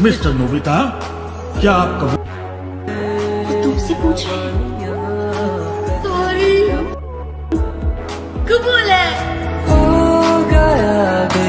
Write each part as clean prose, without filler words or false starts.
Mister Nobita, क्या आप कबूल? वो तुमसे पूछ रहे हैं। सॉरी, कबूल है। हो गया बे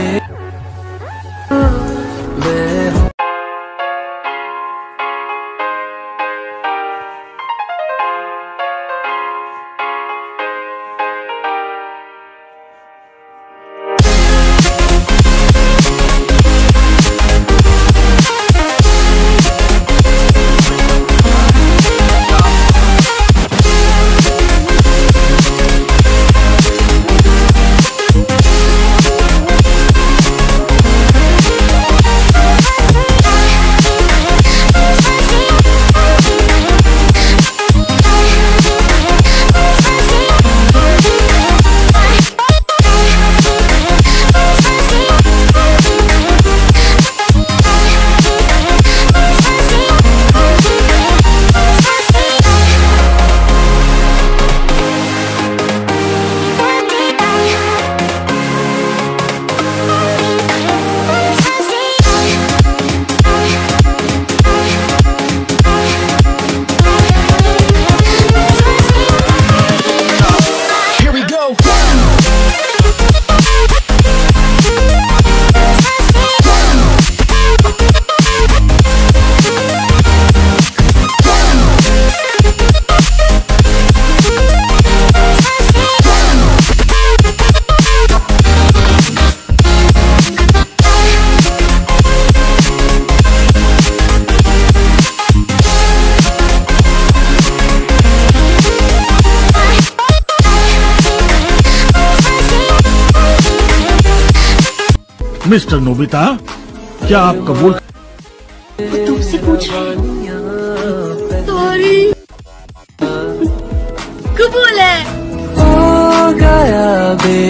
मिस्टर नोबिता, क्या आप कबूल? वो तुमसे पूछ रहे हैं। सॉरी, कबूल है। हो गया बे